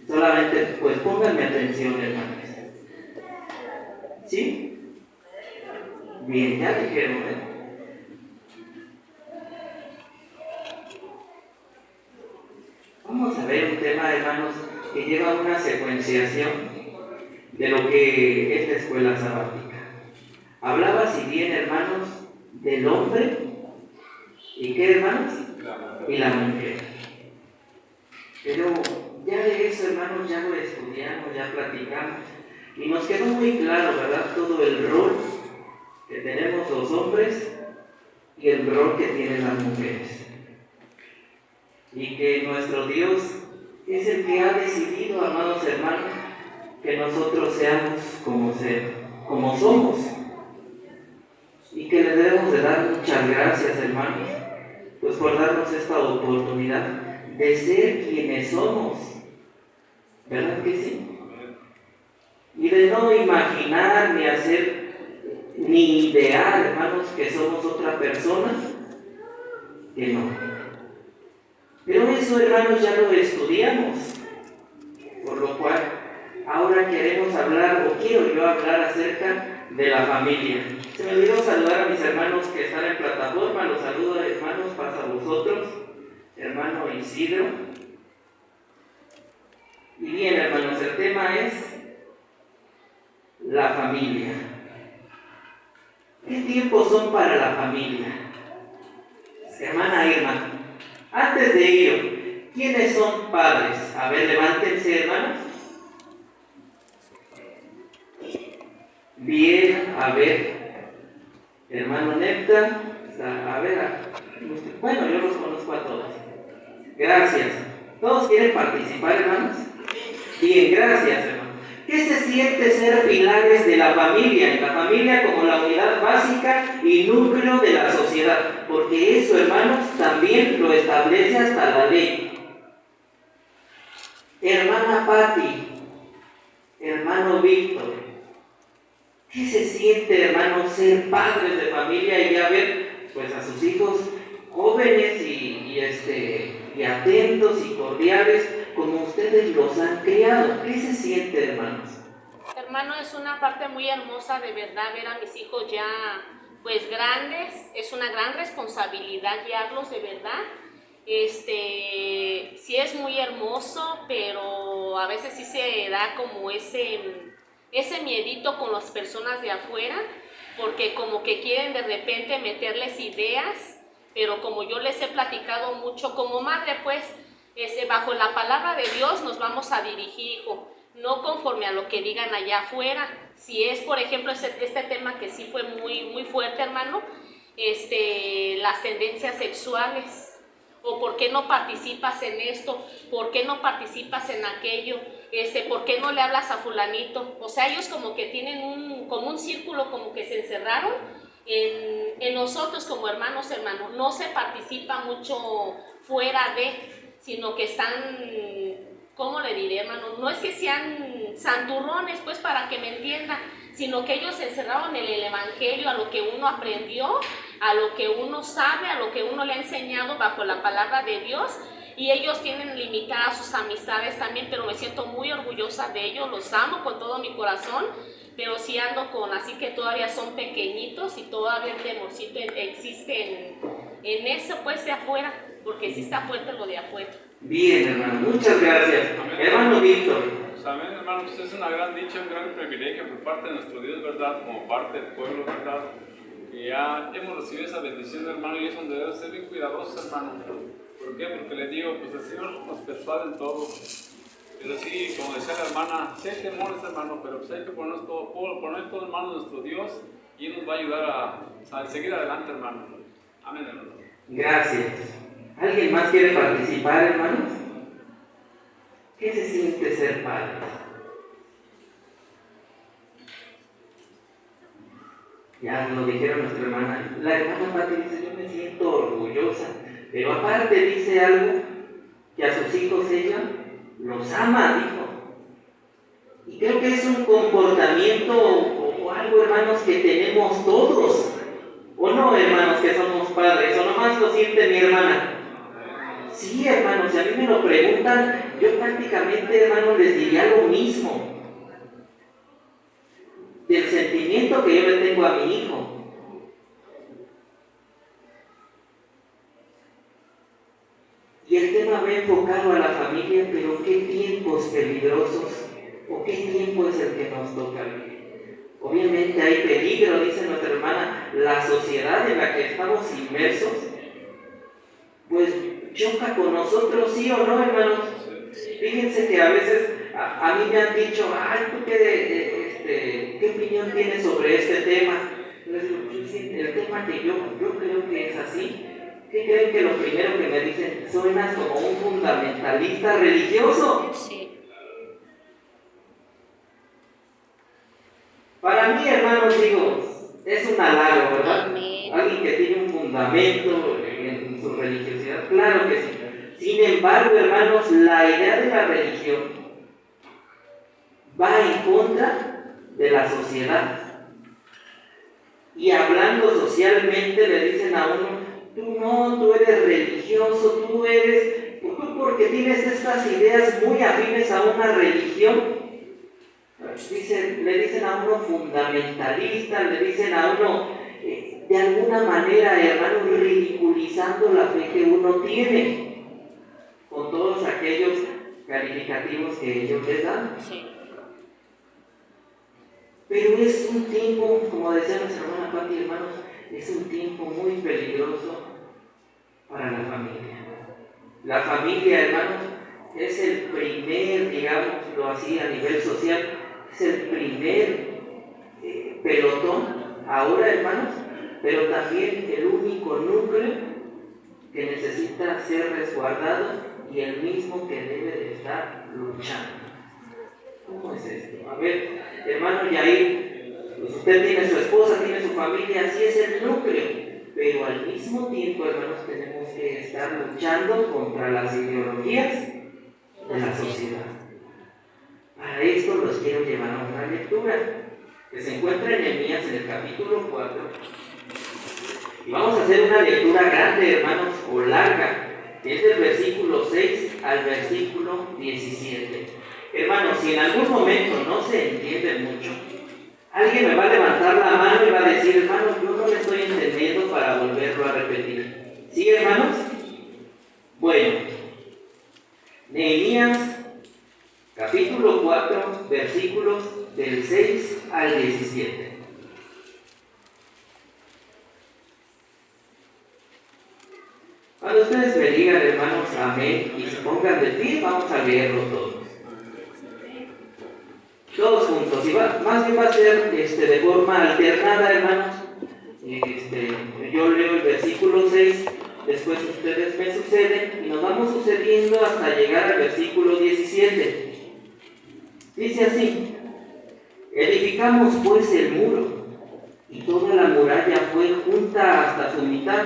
Solamente pues pónganme atención, hermanos. ¿Sí? Bien, ya dijeron, Vamos a ver un tema, hermanos, que lleva una secuenciación de lo que es la escuela sabática. Hablaba, si bien, hermanos, del hombre y qué, hermanos, y la mujer. Pero ya de eso, hermanos, ya lo estudiamos, ya platicamos y nos quedó muy claro, ¿verdad? Todo el rol que tenemos los hombres y el rol que tienen las mujeres. Y que nuestro Dios es el que ha decidido, amados hermanos, que nosotros seamos como somos. Y que le debemos de dar muchas gracias, hermanos, pues por darnos esta oportunidad de ser quienes somos. ¿Verdad que sí? Y de no imaginar ni hacer ni idear, hermanos, que somos otra persona que no. Pero eso, hermanos, ya lo estudiamos, por lo cual ahora queremos hablar, o quiero yo hablar acerca de la familia. Se me olvidó saludar a mis hermanos que están en plataforma. Los saludo, hermanos, pasa a vosotros, hermano Isidro. Y bien, hermanos, el tema es la familia. ¿Qué tiempos son para la familia? Hermana Irma, antes de ello, ¿quiénes son padres? A ver, levántense, hermanos. Bien, a ver, hermano Nepta, a ver, bueno, yo los conozco a todos. Gracias. ¿Todos quieren participar, hermanos? Bien, gracias, hermano. ¿Qué se siente ser pilares de la familia? La familia como la unidad básica y núcleo de la sociedad. Porque eso, hermanos, también lo establece hasta la ley. Hermana Patti, hermano Víctor, ¿qué se siente, hermano, ser padres de familia y ya ver pues a sus hijos jóvenes y atentos y cordiales como ustedes los han criado? ¿Qué se siente, hermanos? Hermano, es una parte muy hermosa de verdad ver a mis hijos ya pues grandes. Es una gran responsabilidad guiarlos de verdad. Sí es muy hermoso, pero a veces sí se da como ese miedito con las personas de afuera, porque como que quieren de repente meterles ideas, pero como yo les he platicado mucho como madre, pues bajo la palabra de Dios nos vamos a dirigir, hijo, no conforme a lo que digan allá afuera. Si es, por ejemplo, este tema que sí fue muy, muy fuerte, hermano, las tendencias sexuales, o por qué no participas en esto, por qué no participas en aquello, por qué no le hablas a fulanito. O sea, ellos como que tienen como un círculo, como que se encerraron en nosotros como hermanos, no se participa mucho fuera sino que están, ¿cómo le diré, hermano? No es que sean santurrones, pues, para que me entiendan, sino que ellos se encerraron en el evangelio, a lo que uno aprendió, a lo que uno sabe, a lo que uno le ha enseñado bajo la palabra de Dios. Y ellos tienen limitadas sus amistades también, pero me siento muy orgullosa de ellos, los amo con todo mi corazón, pero sí ando así que todavía son pequeñitos y todavía el temorcito existe en eso, pues, de afuera, porque sí está fuerte lo de afuera. Bien, hermano, muchas gracias. Amén. Hermano Víctor. Pues amén, hermano, pues es una gran dicha, un gran privilegio por parte de nuestro Dios, ¿verdad? Como parte del pueblo, ¿verdad? Que ya hemos recibido esa bendición, hermano, y es donde debemos ser bien cuidadosos, hermano. ¿Por qué? Porque les digo, pues el Señor nos persuade en todo. Pero sí, como decía la hermana, sí hay temores, hermano, pero pues hay que poner todo en manos de nuestro Dios y Él nos va a ayudar a seguir adelante, hermano. Amén, hermano. Gracias. ¿Alguien más quiere participar, hermanos? ¿Qué se siente ser padre? Ya lo dijeron nuestra hermana. La hermana Pati dice, yo me siento orgullosa, pero aparte dice algo, que a sus hijos ella los ama, dijo. Y creo que es un comportamiento o algo, hermanos, que tenemos todos. ¿O no, hermanos, que somos padres? ¿O nomás lo siente mi hermana? Sí, hermanos, si a mí me lo preguntan, yo prácticamente, hermanos, les diría lo mismo. Del sentimiento que yo le tengo a mi hijo. Y el tema va enfocado a la familia, pero ¿qué tiempos peligrosos o qué tiempo es el que nos toca vivir? Obviamente hay peligro, dice nuestra hermana, la sociedad en la que estamos inmersos, pues choca con nosotros, ¿sí o no, hermanos? Fíjense que a veces a mí me han dicho, ay, ¿tú qué opinión tienes sobre este tema? Les digo, el tema que yo creo que es así. ¿Qué creen que lo primero que me dicen? Suenas como un fundamentalista religioso. Sí. Para mí, hermanos, digo, es un halago, ¿verdad? Amén. Alguien que tiene un fundamento en su religiosidad, claro que sí. Sin embargo, hermanos, la idea de la religión va en contra de la sociedad. Y hablando socialmente le dicen a uno, tú eres religioso, tú porque tienes estas ideas muy afines a una religión. Le dicen a uno fundamentalista, le dicen a uno de alguna manera, hermano, ridiculizando la fe que uno tiene, con todos aquellos calificativos que ellos les dan. Sí. Pero es un tiempo, como decía nuestra hermana Pati, hermanos, es un tiempo muy peligroso para la familia. La familia, hermanos, es el primer, digámoslo así, a nivel social, es el primer pelotón, ahora, hermanos, pero también el único núcleo que necesita ser resguardado y el mismo que debe de estar luchando. ¿Cómo es esto? A ver, hermano Yair, pues usted tiene su esposa, tiene su familia, así es el núcleo, pero al mismo tiempo, hermanos, tenemos que estar luchando contra las ideologías de la sociedad. Para esto los quiero llevar a una lectura que se encuentra en Nehemías en el capítulo 4. Y vamos a hacer una lectura grande, hermanos, o larga, que es del versículo 6 al versículo 17. Hermanos, si en algún momento no se entiende mucho, alguien me va a levantar la mano y va a decir, hermanos, yo no le estoy entendiendo para volverlo a repetir. ¿Sí, hermanos? Bueno, Nehemías, capítulo 4, versículos del 6 al 17. Cuando ustedes me digan, hermanos, amén, y se pongan de pie, vamos a leerlo todos. Todos juntos, y más bien va a ser de forma alternada, hermanos. Yo leo el versículo 6, después ustedes me suceden, y nos vamos sucediendo hasta llegar al versículo 17. Dice así: edificamos pues el muro, y toda la muralla fue junta hasta su mitad,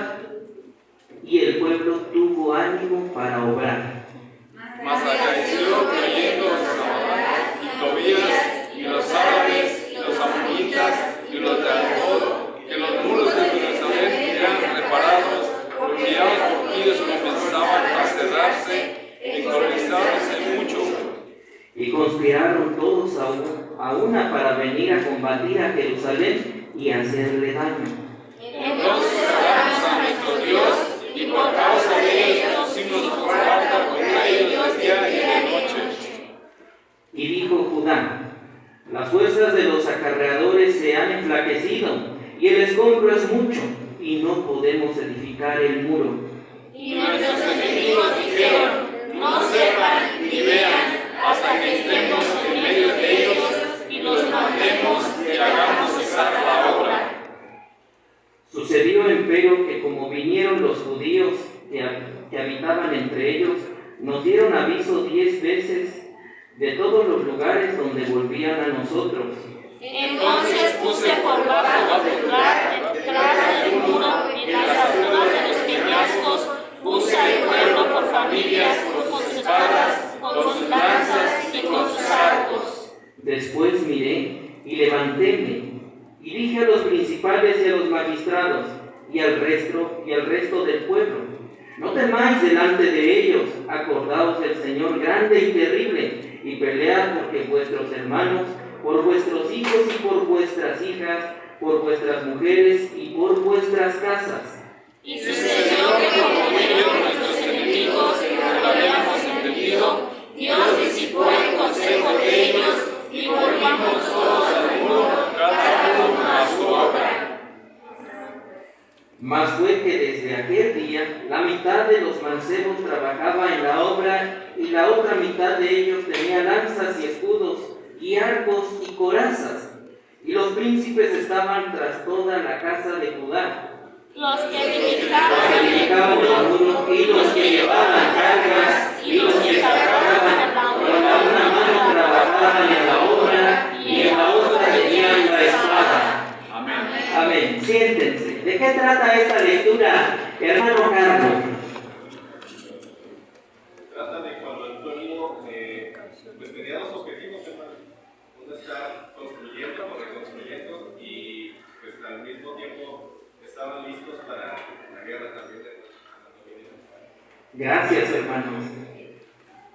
y el pueblo tuvo ánimo para obrar. Mas acaeció cayendo Sanballat y Tobías y los árabes y los amonitas y los de Argob, que los muros de Jerusalén eran reparados, porque ya los portillos comenzaban a cerrarse, encolerizáronse mucho. Y conspiraron todos a una para venir a combatir a Jerusalén y hacerle daño. Entonces oramos a nuestro Dios, y por causa de ellos pusimos guarda contra ellos de día y de noche. Y dijo Judá: las fuerzas de los acarreadores se han enflaquecido, y el escombro es mucho, y no podemos edificar el muro. Y nuestros enemigos dijeron: no sepan ni vean hasta que estemos en medio de ellos y los matemos y hagamos cesar la obra. Sucedió empero que como vinieron los judíos que habitaban entre ellos, nos dieron aviso 10 veces de todos los lugares donde volvían a nosotros. Entonces puse por bajo lugar detrás del muro y las alturas de los peñascos, puse al pueblo por familias, con sus espadas, con sus lanzas y con sus arcos. Después miré y levantéme, y dije a los principales y a los magistrados, y al resto del pueblo: No temáis delante de ellos, acordaos del Señor grande y terrible, y pelead porque vuestros hermanos, por vuestros hijos y por vuestras hijas, por vuestras mujeres y por vuestras casas. Y sucedió que como murieron nuestros enemigos, como lo habíamos entendido, Dios disipó el consejo de ellos y volvimos todos al muro, cada uno a su obra. Mas fue que desde aquel día la mitad de los mancebos trabajaba en la obra y la otra mitad de ellos tenía lanzas y escudos y arcos y corazas. Y los príncipes estaban tras toda la casa de Judá. Los que edificaban los muros y los que llevaban cargas y los que cargaban con la una mano trabajaban en la obra y en la otra tenían la espada. Amén. Amén. Siéntense. ¿De qué trata esta lectura, hermano Carlos? Trata de cuando el pueblo pues tenía dos objetivos, hermano. Uno está construyendo o reconstruyendo y pues al mismo tiempo estaban listos para la guerra también. Gracias, hermanos.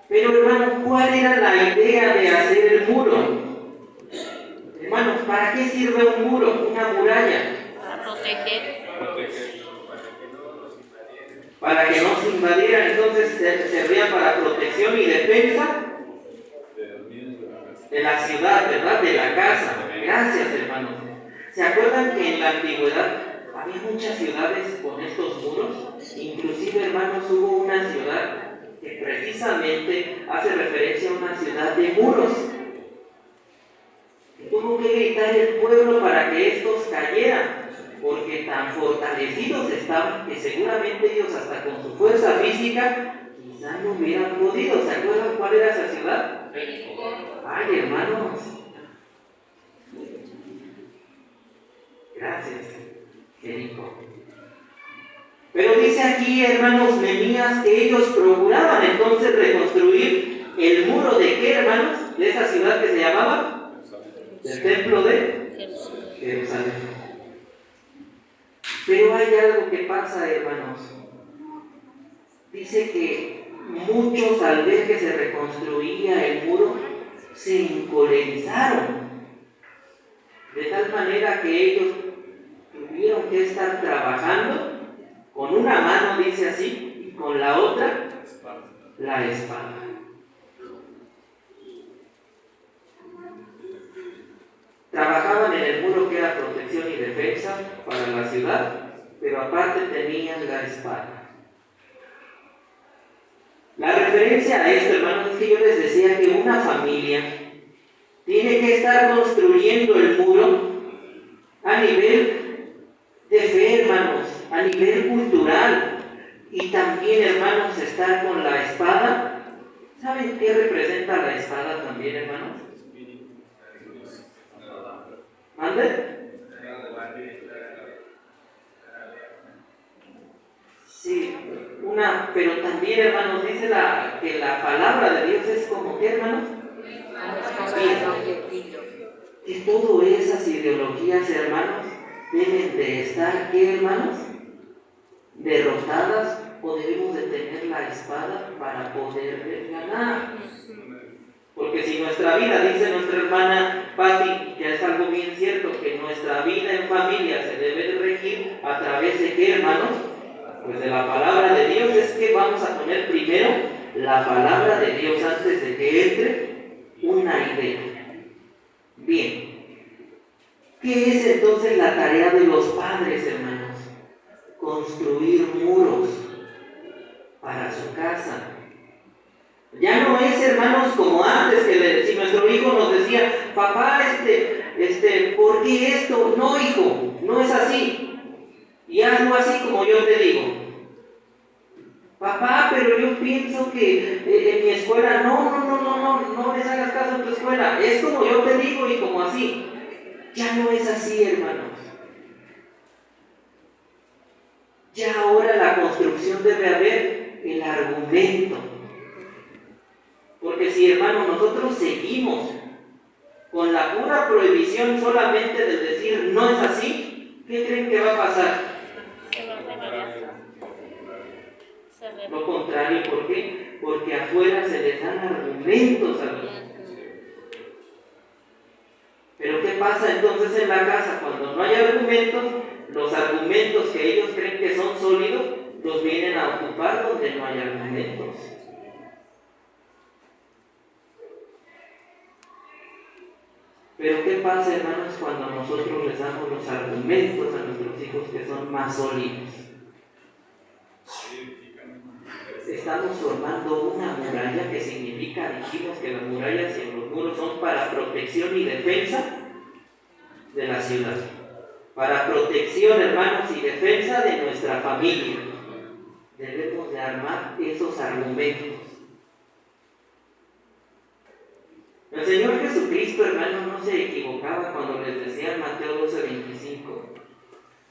Pero, hermano, ¿cuál era la idea de hacer el muro? Hermanos, ¿para qué sirve un muro, una muralla? para proteger. Para que no se invadieran, entonces servía para protección y defensa de la ciudad, ¿verdad? De la casa. Gracias, hermanos. ¿Se acuerdan que en la antigüedad había muchas ciudades con estos muros? Inclusive, hermanos, hubo una ciudad que precisamente hace referencia a una ciudad de muros. Tuvo que gritar el pueblo para que estos cayeran, porque tan fortalecidos estaban que seguramente ellos hasta con su fuerza física quizá no hubieran podido. ¿Se acuerdan cuál era esa ciudad? Ay, hermanos. Gracias, Jericó. Pero dice aquí, hermanos, Nehemías, que ellos procuraban entonces reconstruir el muro de ¿qué, hermanos? De esa ciudad que se llamaba del templo de Jerusalén. Pero hay algo que pasa, hermanos. Dice que muchos, al ver que se reconstruía el muro, se encolerizaron. De tal manera que ellos tuvieron que estar trabajando con una mano, dice así, y con la otra, la espada. Trabajaban en el muro que era protección y defensa para la ciudad, pero aparte tenían la espada. La referencia a esto, hermanos, es que yo les decía que una familia tiene que estar construyendo el muro a nivel de fe, hermanos, a nivel cultural, y también, hermanos, estar con la espada. ¿Saben qué representa la espada también, hermanos? ¿Mande? Sí, pero también, hermanos, dice que la palabra de Dios es como ¿qué, hermanos? Que todas esas ideologías, hermanos, deben de estar, ¿qué, hermanos? Derrotadas, o debemos de tener la espada para poder ganar. Porque si nuestra vida, dice nuestra hermana Patti, ya es algo bien cierto, que nuestra vida en familia se debe de regir a través de ¿qué, hermanos? Pues de la palabra de Dios. Es que vamos a poner primero la palabra de Dios antes de que entre una idea. Bien, ¿qué es entonces la tarea de los padres, hermanos? Construir muros para su casa. Ya no es, hermanos, como antes, que si nuestro hijo nos decía, papá, ¿por qué esto? No, hijo, no es así. Y hazlo así como yo te digo. Papá, pero yo pienso que en mi escuela, no les hagas caso en tu escuela. Es como yo te digo y como así. Ya no es así, hermanos. Ya ahora la construcción debe haber el argumento. Porque si, hermanos, nosotros seguimos con la pura prohibición solamente de decir no es así, ¿qué creen que va a pasar? Lo contrario, ¿por qué? Porque afuera se les dan argumentos a los hijos. Pero ¿qué pasa entonces en la casa cuando no hay argumentos? Los argumentos que ellos creen que son sólidos los vienen a ocupar donde no hay argumentos. Pero ¿qué pasa, hermanos, cuando nosotros les damos los argumentos a nuestros hijos que son más sólidos? Estamos formando una muralla que significa, dijimos que las murallas y los muros son para protección y defensa de la ciudad. Para protección, hermanos, y defensa de nuestra familia. Debemos de armar esos argumentos. El Señor Jesucristo, hermano, no se equivocaba cuando les decía en Mateo 12:25.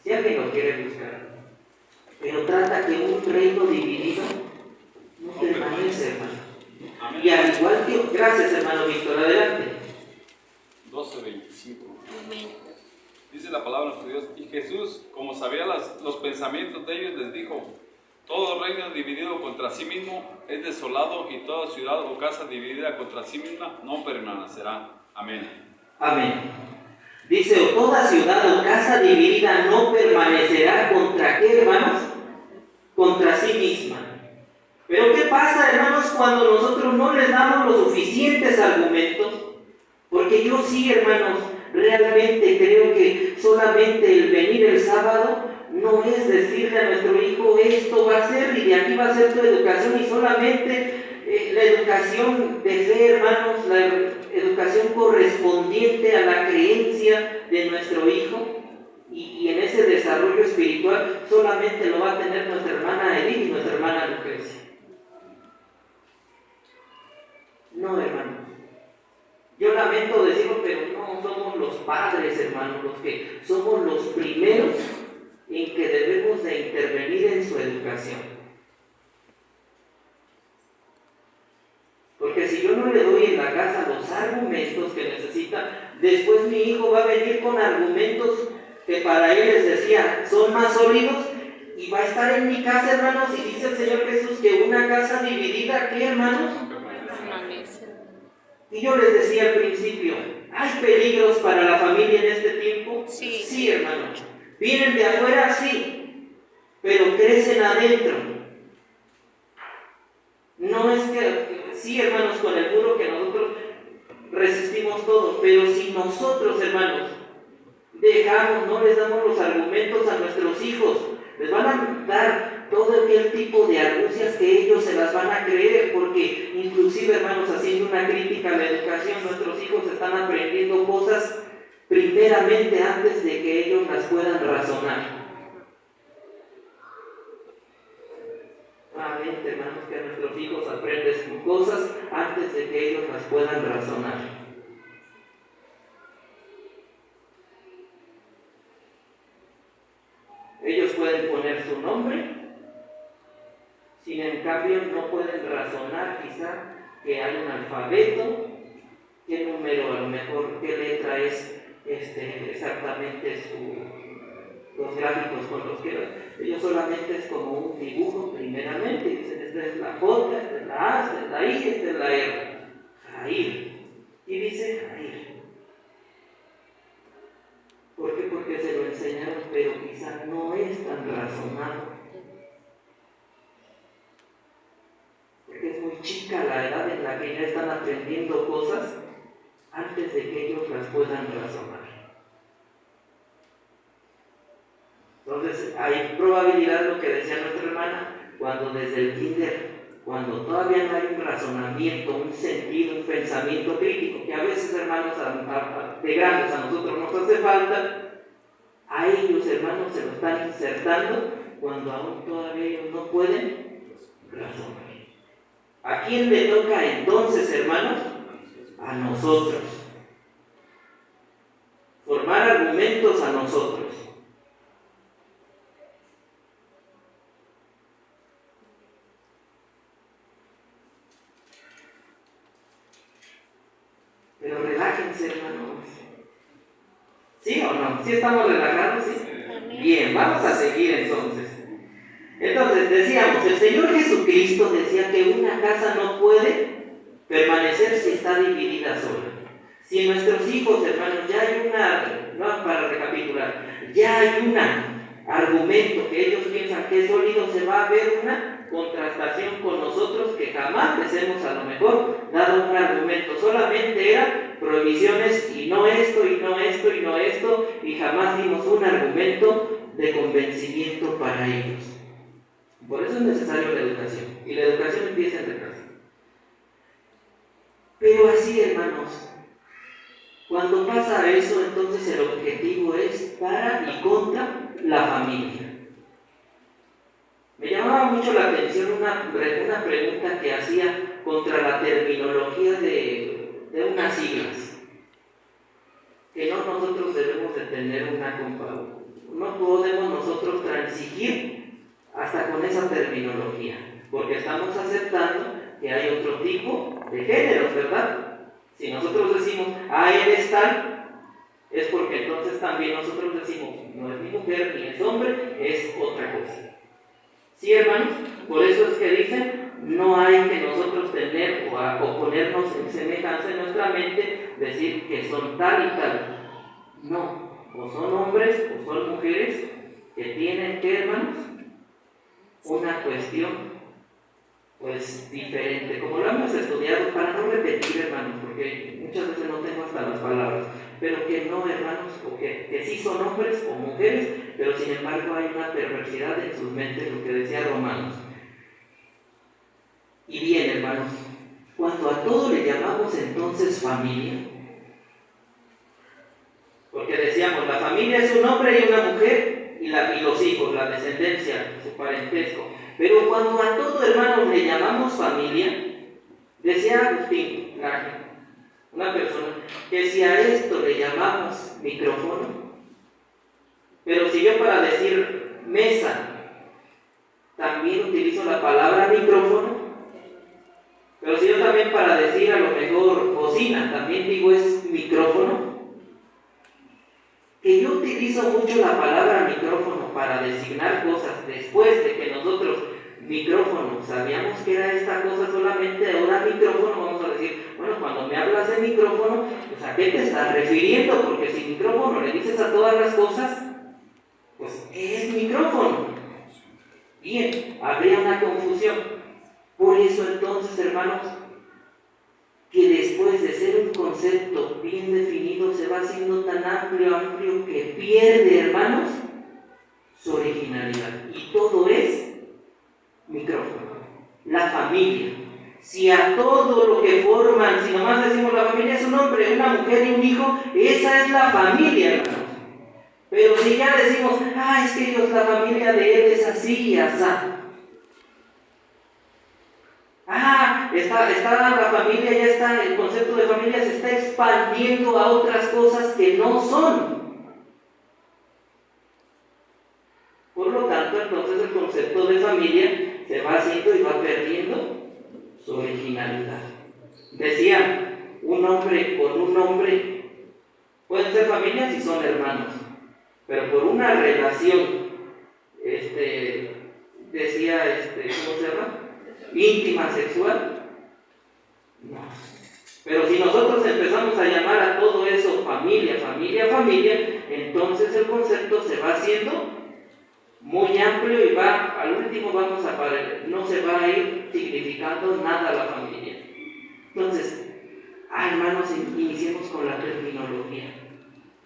Si alguien lo quiere buscar. Pero trata que un reino dividido no permanece, hermano. Y al igual que... Gracias, hermano Víctor, adelante. 12:25. Dice la palabra de nuestro Dios. Y Jesús, como sabía los pensamientos de ellos, les dijo: todo reino dividido contra sí mismo es desolado, y toda ciudad o casa dividida contra sí misma no permanecerá. Amén. Amén. Dice, o toda ciudad o casa dividida no permanecerá contra ¿qué, hermanos? Contra sí misma. Pero ¿qué pasa, hermanos, cuando nosotros no les damos los suficientes argumentos? Porque yo sí, hermanos, realmente creo que solamente el venir el sábado no es decirle a nuestro hijo esto va a ser y de aquí va a ser tu educación, y solamente la educación de fe, hermanos, la educación correspondiente a la creencia de nuestro hijo, y en ese desarrollo espiritual solamente lo va a tener nuestra hermana Edith y nuestra hermana Lucrecia. No, hermanos. Yo lamento decirlo, pero no somos los padres, hermanos, los que somos los primeros en que debemos de intervenir en su educación. Porque si yo no le doy en la casa los argumentos que necesita, después mi hijo va a venir con argumentos que para él, les decía, son más sólidos, y va a estar en mi casa, hermanos, y dice el Señor Jesús que una casa dividida, ¿qué, hermanos? Y yo les decía al principio, ¿hay peligros para la familia en este tiempo? Sí. Sí, hermanos. ¿Vienen de afuera? Sí, pero crecen adentro. No es que, sí, hermanos, con el muro que nosotros resistimos todo, pero si nosotros, hermanos, dejamos, no les damos los argumentos a nuestros hijos, les van a dar todo aquel tipo de argucias que ellos se las van a creer, porque inclusive, hermanos, haciendo una crítica a la educación, nuestros hijos están aprendiendo cosas primeramente antes de que ellos las puedan razonar. Amén, hermanos, que nuestros hijos aprenden cosas antes de que ellos las puedan razonar. Ellos pueden poner su nombre, sin en cambio no pueden razonar quizá que hay un alfabeto, qué número, a lo mejor qué letra es exactamente los gráficos con los que ellos solamente es como un dibujo primeramente, dicen esta es la J, esta es la A, esta es la I, esta es la R, Jair, y dice Jair. ¿Por qué? Porque se lo enseñaron, pero quizá no es tan razonado. Porque es muy chica la edad en la que ya están aprendiendo cosas antes de que ellos las puedan razonar. Entonces, hay probabilidad, lo que decía nuestra hermana, cuando desde el kinder, cuando todavía no hay un razonamiento, un sentido, un pensamiento crítico, que a veces, hermanos, de grandes a nosotros nos hace falta, a ellos, hermanos, se lo están insertando cuando aún todavía ellos no pueden razonar. ¿A quién le toca entonces, hermanos? A nosotros. Formar argumentos a nosotros. Pero relájense, hermanos. ¿Sí o no? ¿Sí estamos relajados? ¿Sí? Bien, vamos a seguir entonces. Entonces decíamos, el Señor Jesucristo decía que una casa no puede permanecer si está dividida sola. Si nuestros hijos, hermanos, ya hay no, para recapitular, ya hay un argumento que ellos piensan que es sólido, se va a ver una contrastación con nosotros que jamás les hemos a lo mejor dado un argumento, solamente eran prohibiciones y no esto, y no esto, y no esto, y jamás dimos un argumento de convencimiento para ellos. Por eso es necesaria la educación, y la educación empieza en la casa. Pero así, hermanos, cuando pasa eso, entonces el objetivo es para y contra la familia. Me llamaba mucho la atención una pregunta que hacía contra la terminología de unas siglas, que no nosotros debemos de tener no podemos nosotros transigir hasta con esa terminología, porque estamos aceptando que hay otro tipo de géneros, ¿verdad? Si nosotros decimos, él es tal, es porque entonces también nosotros decimos, no es ni mujer ni es hombre, es otra cosa. ¿Sí, hermanos? Por eso es que dicen, no hay que nosotros tener o ponernos en semejanza en nuestra mente, decir que son tal y tal. No, o son hombres o son mujeres que tienen que, hermanos, una cuestión pues diferente, como lo hemos estudiado, para no repetir, hermanos, porque muchas veces no tengo hasta las palabras, pero que no, hermanos, o que sí son hombres o mujeres, pero sin embargo hay una perversidad en sus mentes, lo que decía Romanos. Y bien, hermanos, cuando a todo le llamamos entonces familia, porque decíamos, la familia es un hombre y una mujer, y los hijos, la descendencia, su parentesco. Pero cuando a todo, hermano, le llamamos familia, decía Agustín Laje, una persona, que si a esto le llamamos micrófono, pero si yo para decir mesa también utilizo la palabra micrófono, pero si yo también para decir a lo mejor bocina también digo es micrófono, que yo utilizo mucho la palabra micrófono para designar cosas después de que nosotros micrófono sabíamos que era esta cosa solamente, ahora micrófono vamos a decir, bueno, cuando me hablas de micrófono, pues ¿a qué te estás refiriendo? Porque si micrófono le dices a todas las cosas, pues ¿qué es micrófono? Bien, habría una confusión. Por eso entonces, hermanos, que después de ser un concepto bien definido se va haciendo tan amplio que pierde, hermanos, su originalidad. Y todo es micrófono. La familia. Si a todo lo que forman, si nomás decimos la familia es un hombre, una mujer y un hijo, esa es la familia, hermanos. Pero si ya decimos, es que Dios, la familia de él es así y asá. Está la familia, ya está, el concepto de familia se está expandiendo a otras cosas que no son. Por lo tanto, entonces el concepto de familia se va haciendo y va perdiendo su originalidad. Decía, un hombre con un hombre, pueden ser familias si son hermanos, pero por una relación, decía, ¿cómo se llama? Íntima, sexual, no. Pero si nosotros empezamos a llamar a todo eso familia, entonces el concepto se va haciendo muy amplio y al último no se va a ir significando nada la familia. Entonces, hermanos, iniciemos con la terminología.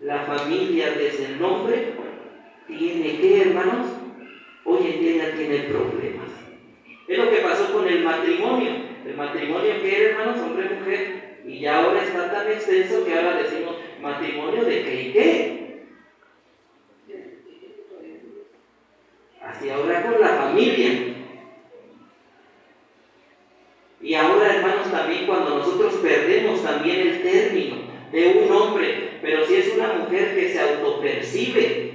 La familia desde el nombre tiene que, hermanos, hoy en día ya tiene problemas. Es lo que pasó con el matrimonio. El matrimonio que era, hermanos, hombre y mujer, y ya ahora está tan extenso que ahora decimos matrimonio de qué y qué. Así ahora con la familia. Y ahora, hermanos, también cuando nosotros perdemos también el término de un hombre, pero si es una mujer que se autopercibe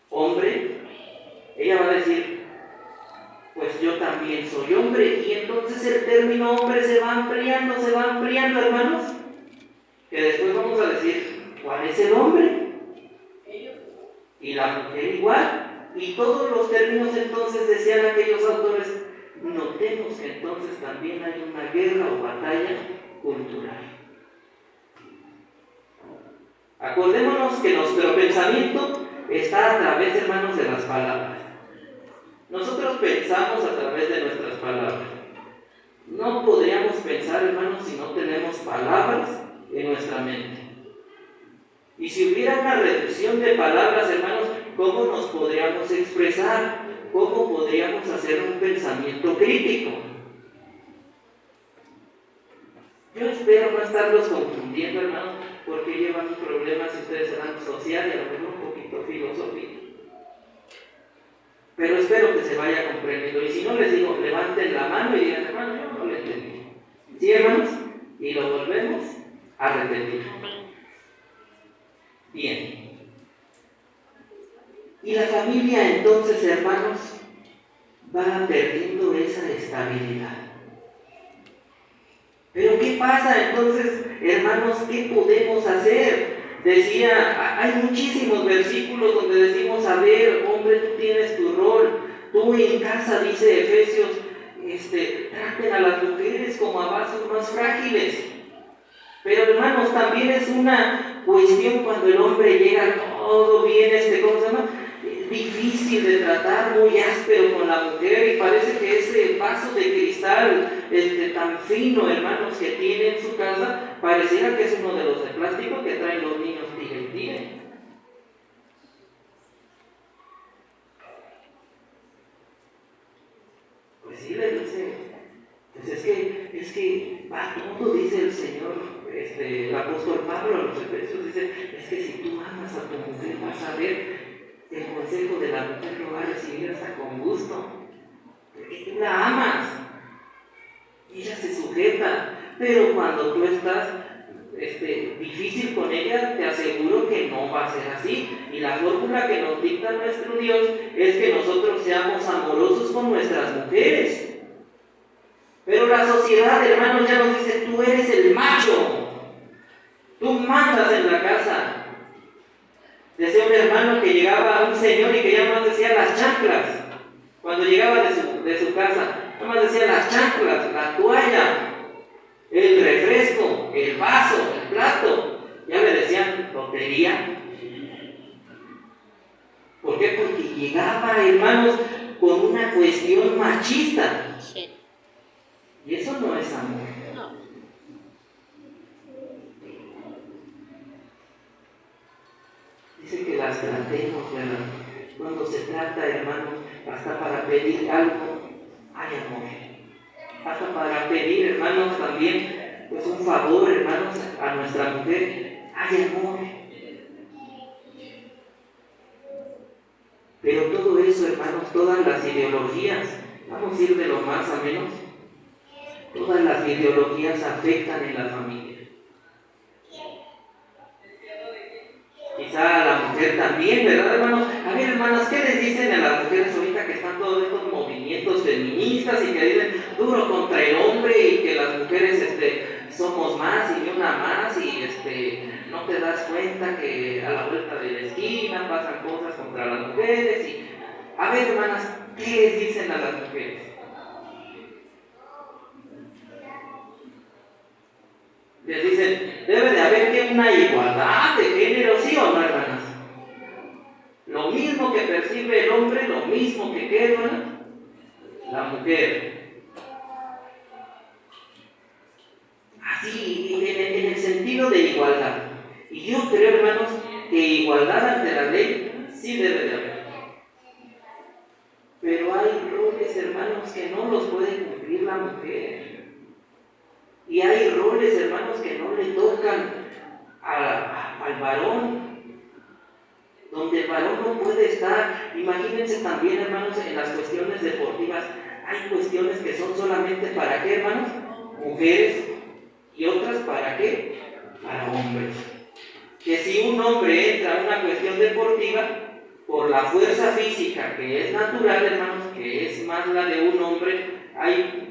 hombre, ella va a decir, pues yo también soy hombre, y entonces el término hombre se va ampliando, hermanos, que después vamos a decir, ¿cuál es el hombre? Y la mujer igual. Y todos los términos entonces, decían aquellos autores, notemos que entonces también hay una guerra o batalla cultural. Acordémonos que nuestro pensamiento está a través, hermanos, de las palabras. Nosotros pensamos a través de nuestras palabras. No podríamos pensar, hermanos, si no tenemos palabras en nuestra mente. Y si hubiera una reducción de palabras, hermanos, ¿cómo nos podríamos expresar? ¿Cómo podríamos hacer un pensamiento crítico? Yo espero no estarlos confundiendo, hermanos, porque llevan un problema si ustedes serán social y a lo mejor un poquito filosófico. Pero espero que se vaya comprendiendo. Y si no, les digo, levanten la mano y digan, hermano, yo no lo entendí. ¿Sí, hermanos? Y lo volvemos a repetir. Bien. Y la familia entonces, hermanos, va perdiendo esa estabilidad. Pero ¿qué pasa entonces, hermanos? ¿Qué podemos hacer? Decía, hay muchísimos versículos donde decimos, a ver, hombre, tú tienes tu rol, tú en casa, dice Efesios, traten a las mujeres como a vasos más frágiles. Pero hermanos, también es una cuestión cuando el hombre llega todo bien, ¿cómo se llama? Difícil de tratar, muy áspero con la mujer, y parece que ese vaso de cristal tan fino, hermanos, que tiene en su casa, pareciera que es uno de los de plástico que traen los niños Tigre. Pues sí, le dice, pues es que va todo, dice el Señor, el apóstol Pablo a los Efesios, dice, es que si tú amas a tu mujer, vas a ver el consejo de la mujer, lo va a recibir hasta con gusto, porque tú la amas, ella se sujeta. Pero cuando tú estás difícil con ella, te aseguro que no va a ser así. Y la fórmula que nos dicta nuestro Dios es que nosotros seamos amorosos con nuestras mujeres. Pero la sociedad, hermanos, ya nos dice, tú eres el macho, tú mandas en la casa. Decía un hermano que llegaba a un señor y que ya nomás decía las chanclas. Cuando llegaba de su casa, nomás decía las chanclas, la toalla, el refresco, el vaso, el plato. Ya le decían lotería. ¿Por qué? Porque llegaba, hermanos, con una cuestión machista. Sí. Y eso no es amor. No. Dice que las tratemos, ¿verdad? Cuando se trata, hermanos, hasta para pedir algo, hay amor. Hasta para pedir, hermanos, también, pues un favor, hermanos, a nuestra mujer, hay amor. Pero todo eso, hermanos, todas las ideologías, vamos a ir de lo más a menos, todas las ideologías afectan en la familia. Quizá a la mujer también, ¿verdad, hermanos? A ver, hermanas, ¿qué les dicen a las mujeres ahorita que están todos estos movimientos feministas y que dicen duro contra el hombre y que las mujeres somos más y una más y no te das cuenta que a la vuelta de la esquina pasan cosas contra las mujeres? Y a ver, hermanas, ¿qué les dicen a las mujeres? Les dicen, debe de haber que una igualdad de género, ¿sí o no, hermanas? Lo mismo que percibe el hombre, lo mismo que queda la mujer. Así, en el sentido de igualdad. Y yo creo, hermanos, que igualdad ante la ley sí debe de haber. Pero hay roles, hermanos, que no los puede cumplir la mujer. Y hay roles, hermanos, que no le tocan al varón, donde el varón no puede estar. Imagínense también, hermanos, en las cuestiones deportivas, hay cuestiones que son solamente para qué, hermanos, mujeres, y otras para qué, para hombres. Que si un hombre entra a una cuestión deportiva, por la fuerza física que es natural, hermanos, que es más la de un hombre,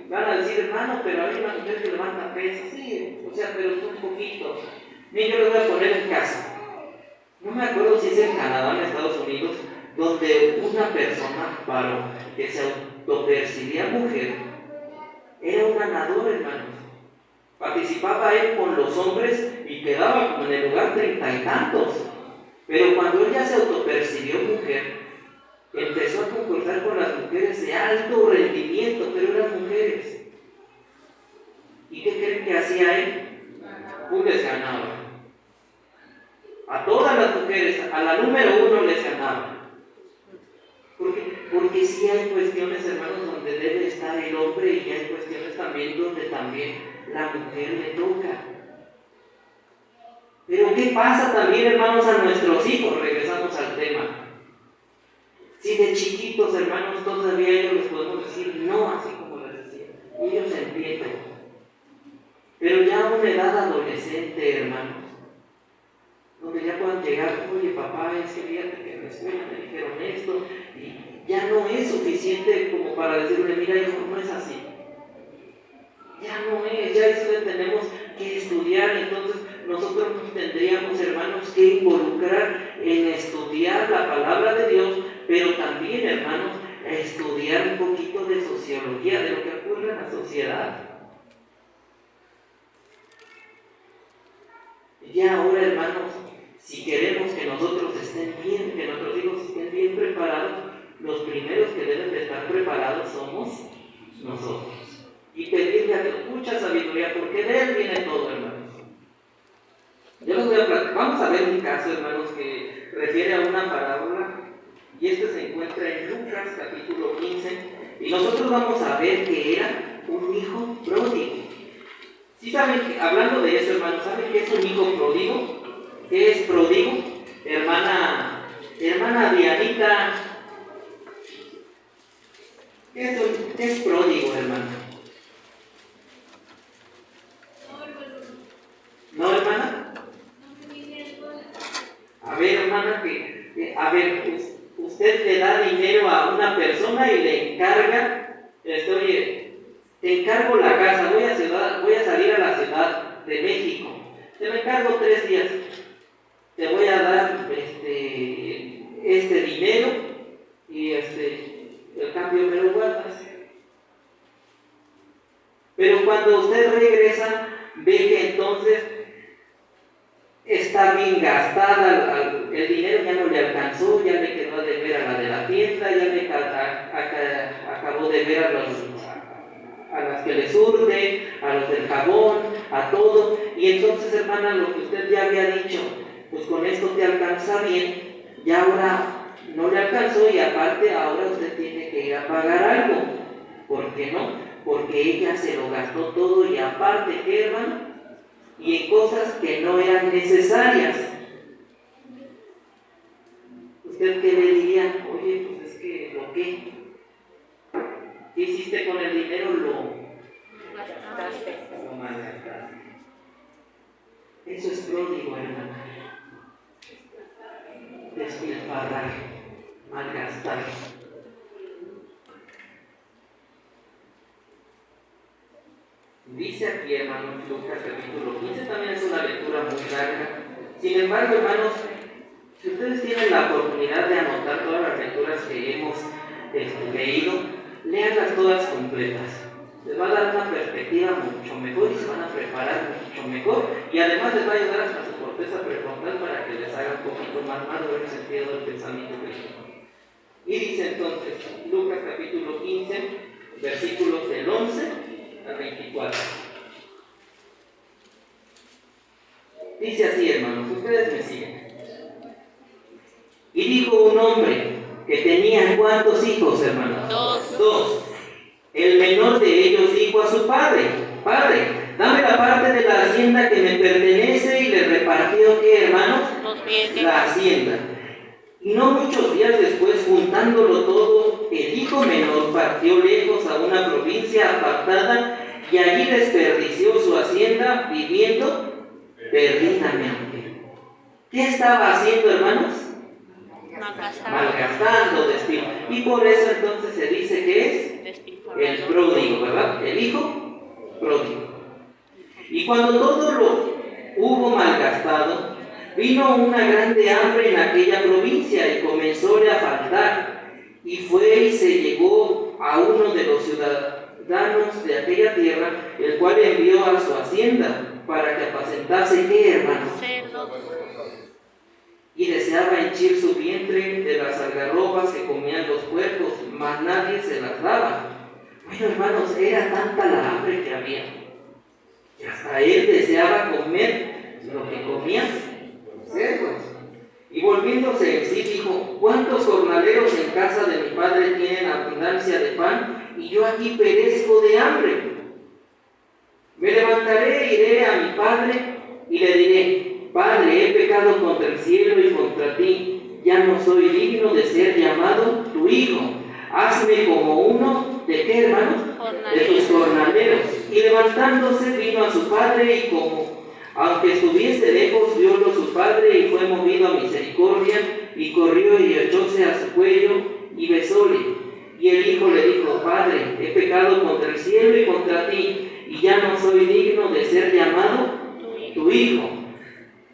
van a decir, hermano, pero hay una mujer que levanta pesas, sí, o sea, pero es un poquito. Miren, yo les voy a poner un caso. No me acuerdo si es en Canadá o en Estados Unidos, donde una persona, varón, que se autopercibía mujer, era un ganador, hermanos. Participaba él con los hombres y quedaba como en el lugar 30 y tantos. Pero cuando ella se autopercibió mujer, empezó a concursar con las mujeres de alto rendimiento, pero eran mujeres. ¿Y qué creen que hacía él? Pues les ganaba. A todas las mujeres, a la número 1 les ganaba. Porque sí hay cuestiones, hermanos, donde debe estar el hombre y hay cuestiones también donde también la mujer le toca. Pero ¿qué pasa también, hermanos, a nuestros hijos? Regresamos al tema. Si de chiquitos, hermanos, todavía ellos les podemos decir no, así como les decía, ellos entienden. Pero ya a una edad adolescente, hermanos, donde ya puedan llegar, oye papá, es que fíjate que en la escuela me dijeron esto, y ya no es suficiente como para decirle, mira hijo, no es así. Ya no es, ya eso le tenemos que estudiar, entonces nosotros nos tendríamos, hermanos, que involucrar en estudiar la palabra de Dios, pero también, hermanos, estudiar un poquito de sociología, de lo que ocurre en la sociedad. Ya ahora, hermanos, si queremos que nosotros estén bien, que nuestros hijos estén bien preparados, los primeros que deben de estar preparados somos nosotros. Y pedirle a Dios mucha sabiduría, porque de Él viene todo, hermanos. Yo les voy a platicar. Vamos a ver un caso, hermanos, que refiere a una parábola, y este se encuentra en Lucas capítulo 15, y nosotros vamos a ver que era un hijo pródigo. ¿Sí saben, hablando de eso, hermanos, saben qué es un hijo pródigo? ¿Qué es pródigo? Hermana Dianita, ¿qué es pródigo, hermana? ¿No, hermana? A ver, hermana, usted le da dinero a una persona y le encarga, oye, te encargo la casa, voy a salir a la Ciudad de México, te lo encargo 3 días, te voy a dar este dinero y el cambio me lo guardas. Pero cuando usted regresa, ve que entonces está bien gastada, el dinero ya no le alcanzó, ya le quedó a deber a la de la tienda, ya le acabó de ver a las que le surte, a los del jabón, a todo, y entonces, hermana, lo que usted ya había dicho, pues con esto te alcanza bien, y ahora no le alcanzó, y aparte ahora usted tiene que ir a pagar algo. ¿Por qué no? Porque ella se lo gastó todo, y aparte, ¿qué, hermano? Y en cosas que no eran necesarias. ¿Usted qué le diría? Oye, pues es que lo que ¿qué hiciste con el dinero? Lo malgastaste. Eso es pródigo, hermano. Despilfarrar, malgastar. Dice aquí, hermanos, Lucas capítulo 15, también es una lectura muy larga. Sin embargo, hermanos, si ustedes tienen la oportunidad de anotar todas las lecturas que hemos leído, léanlas todas completas. Les va a dar una perspectiva mucho mejor y se van a preparar mucho mejor, y además les va a ayudar hasta su corteza prefrontal para que les haga un poquito más maduro el sentido del pensamiento cristiano. Y dice entonces, Lucas capítulo 15, versículos del 11 al 24. Dice así, hermanos, ustedes me siguen. Y dijo un hombre que tenía ¿cuántos hijos, hermanos? 2. El menor de ellos dijo a su padre: Padre, dame la parte de la hacienda que me pertenece, y le repartió, ¿qué, hermanos? La hacienda. Y no muchos días después, juntándolo todo, el hijo menor partió lejos a una provincia apartada, y allí desperdició su hacienda viviendo perdidamente. ¿Qué estaba haciendo, hermanos? Malgastando, y por eso entonces se dice que es el pródigo, ¿verdad? El hijo pródigo. Y cuando todo lo hubo malgastado, Vino una grande hambre en aquella provincia y comenzóle a faltar, y fue y se llegó a uno de los ciudadanos de aquella tierra, el cual envió a su hacienda para que apacentase, ¿qué, hermanos? Cerdos. Y deseaba henchir su vientre de las algarrobas que comían los puercos, mas nadie se las daba. Bueno, hermanos, era tanta la hambre que había, que hasta él deseaba comer lo que comían cerdos. Y volviéndose en sí dijo: ¿cuántos jornaleros en casa de mi padre tienen abundancia de pan, y yo aquí perezco de hambre? Me levantaré, iré a mi padre y le diré: Padre, he pecado contra el cielo y contra ti, ya no soy digno de ser llamado tu hijo. Hazme como uno de, ¿qué, hermanos? De tus jornaleros. Y levantándose vino a su padre, y como aunque estuviese lejos, viólo su padre, y fue movido a misericordia, y corrió y echóse a su cuello y besóle. Y el hijo le dijo: Padre, he pecado contra el cielo y contra ti, y ya no soy digno de ser llamado tu hijo.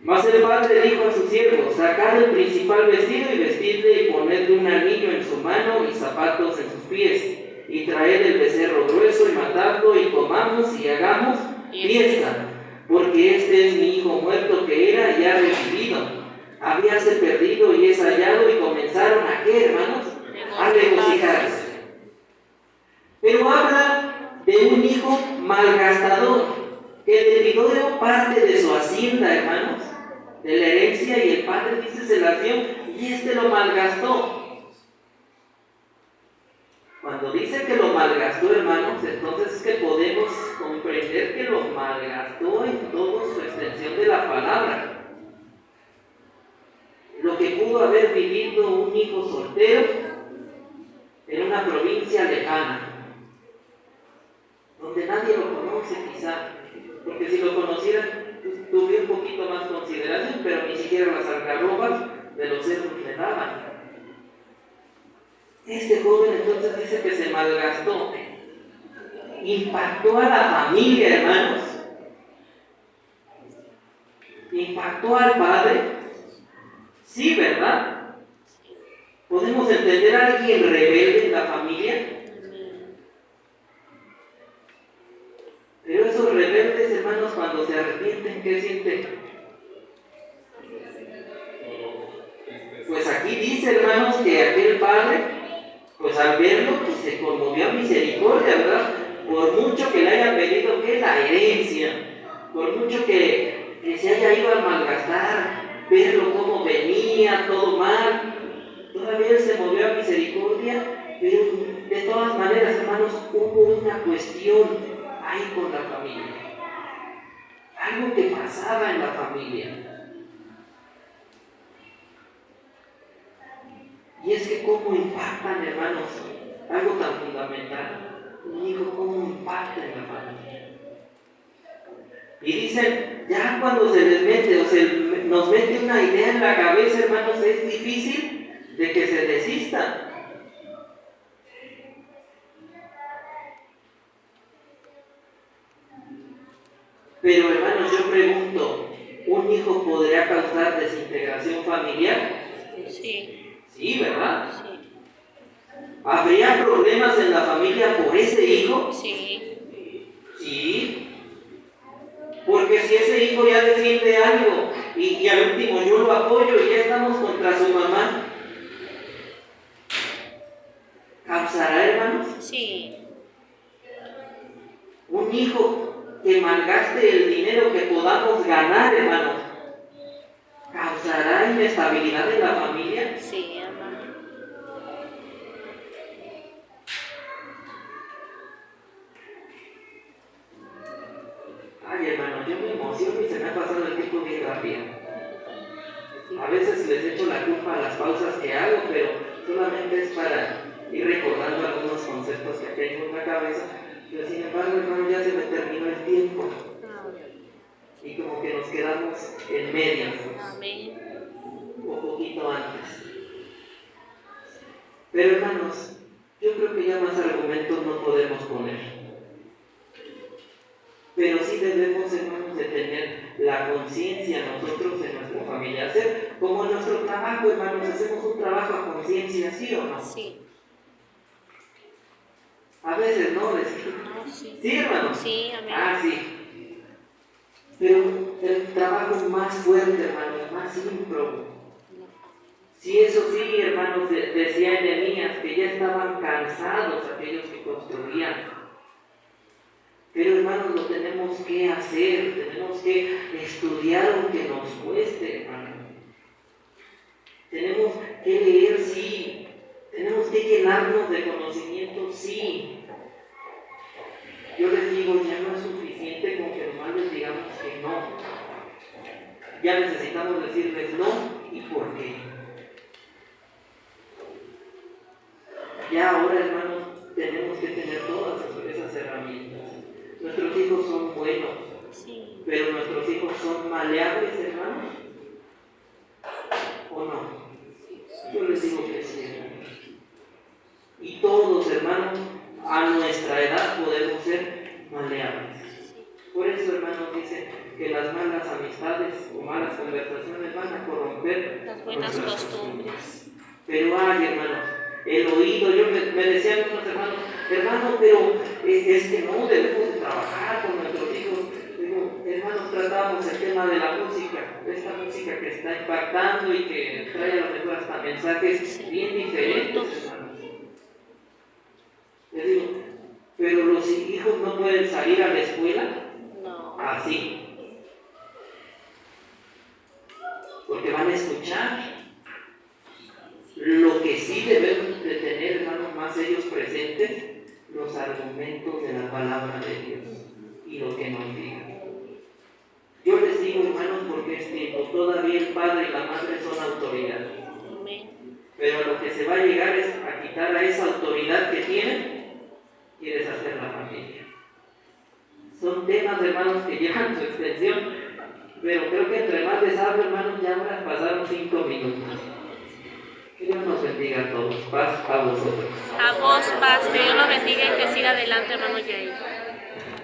Mas el padre dijo a sus siervos: sacad el principal vestido y vestidle, y ponedle un anillo en su mano y zapatos en sus pies, y traed el becerro grueso y matadlo, y comamos y hagamos fiesta, porque este es mi hijo muerto que era y ha revivido, habíase perdido y es hallado. Y comenzaron a, ¿qué, hermanos? A regocijarse. Pero habla de un hijo malgastador, que le dio parte de su hacienda, hermanos, de la herencia, y el padre dice se la dio, y este lo malgastó. Cuando dice que lo malgastó, hermanos, entonces es que podemos comprender que lo malgastó en toda su extensión de la palabra. Lo que pudo haber vivido un hijo soltero en una provincia lejana, donde nadie lo conoce quizá, porque si lo conocieran, pues, tuviera un poquito más consideración, pero ni siquiera las algarrobas de los cerdos le daban. Este joven entonces dice que se malgastó, impactó a la familia, hermanos, impactó al padre, sí, ¿verdad? ¿Podemos entender a alguien rebelde en la familia? Pero esos rebeldes, hermanos, cuando se arrepienten, ¿qué sienten? Pues aquí dice, hermanos, que aquel padre, pues al verlo, pues se conmovió a misericordia, ¿verdad? Por mucho que le haya pedido que la herencia, por mucho que se haya ido a malgastar, verlo cómo venía, todo mal, todavía él se movió a misericordia. Pero de todas maneras, hermanos, hubo una cuestión ahí con la familia, algo que pasaba en la familia. Y es que cómo impactan, hermanos, algo tan fundamental, un hijo, cómo impacta en la familia. Y dicen, ya cuando se les mete o se nos mete una idea en la cabeza, hermanos, es difícil de que se desista. Pero, hermanos, yo pregunto, ¿un hijo podría causar desintegración familiar? Sí. Sí, ¿verdad? Sí. ¿Habría problemas en la familia por ese hijo? Sí. Sí. Porque si ese hijo ya defiende algo y al último yo lo apoyo y ya estamos contra su mamá, ¿causará, hermanos? Sí. Un hijo que malgaste el dinero que podamos ganar, hermanos, ¿causará inestabilidad en la familia? Sí, hermano. Ay, hermano, yo me emociono y se me ha pasado el tiempo bien rápido. A veces les echo la culpa a las pausas que hago, pero solamente es para ir recordando algunos conceptos que tengo en la cabeza. Pero sin embargo, hermano, ya se me terminó el tiempo. Y como que nos quedamos en medio. Amén. Un poquito antes. Pero hermanos, yo creo que ya más argumentos no podemos poner. Pero sí debemos, hermanos, de tener la conciencia nosotros en nuestra familia. Hacer como en nuestro trabajo, hermanos, hacemos un trabajo a conciencia, ¿sí o no? Sí. A veces no, decir. No, sí. ¿Sí, hermanos? Sí, amén. Ah, sí. Pero el trabajo más fuerte, hermanos, más ímprobo. Sí, eso sí, hermanos, decía Nehemías que ya estaban cansados aquellos que construían. Pero, hermanos, lo tenemos que hacer, tenemos que estudiar aunque nos cueste, hermanos. Tenemos que leer, sí. Tenemos que llenarnos de conocimiento, sí. Yo les digo, ya no es suficiente con que nomás les digamos que no. Ya necesitamos decirles no y por qué. Ya ahora, hermanos, tenemos que tener todas esas herramientas. Nuestros hijos son buenos, Sí. pero nuestros hijos son maleables, hermanos. ¿O no? Yo les digo que sí, hermanos. Y todos, hermanos, a nuestra edad podemos ser maleables. Por eso, hermanos, dice que las malas amistades o malas conversaciones van a corromper Las buenas nuestras costumbres. Pero ay, hermanos, el oído, yo me decían unos hermanos, hermano, pero es que no debemos de trabajar con nuestros hijos. Digo, hermanos, tratábamos el tema de la música, de esta música que está impactando y que trae a lo mejor hasta mensajes bien diferentes, hermanos. Les digo, pero los hijos no pueden salir a la escuela No. así, porque van a escuchar. Lo que sí debemos de tener, hermanos, más ellos presentes, los argumentos de la palabra de Dios y lo que nos diga. Yo les digo, hermanos, porque es tiempo, todavía el padre y la madre son autoridad. Amén. Pero lo que se va a llegar es a quitar a esa autoridad que tienen y deshacer la familia. Son temas, hermanos, que llevan su extensión, pero creo que entre más les hablo, hermanos, ya ahora pasaron 5 minutos. Que Dios nos bendiga a todos. Paz a vosotros. A vos, paz. Que Dios los bendiga y que siga adelante, hermano Jair.